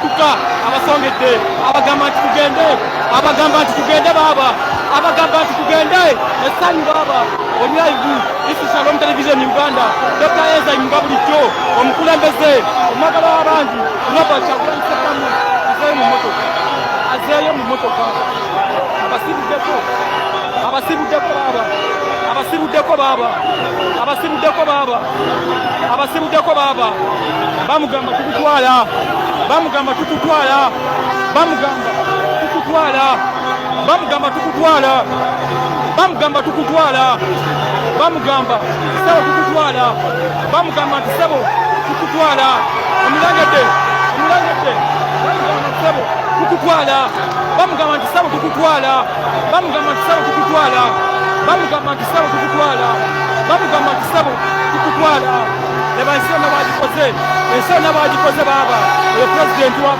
abadduka abasongedde abagamba nti tugende abagamba nti tugende baaba abagamba nti tugende essanyu baaba oli live isi Shalom Television Uganda Dr. Ezra Nyunga bulijjo omukulembeze omwagala w'abangi Robert Kyagulanyi Ssentamu azeeyo mu motoka abasibuddeko baaba abasibuddeko baaba bamugamba tukutwala bamugamba tukutwala nti ssebo tukutwala omulangedde tukutwala bamugamba nti ssebo tukutwala leba ensi yonna bagikoze baaba oyo pulezidenti wa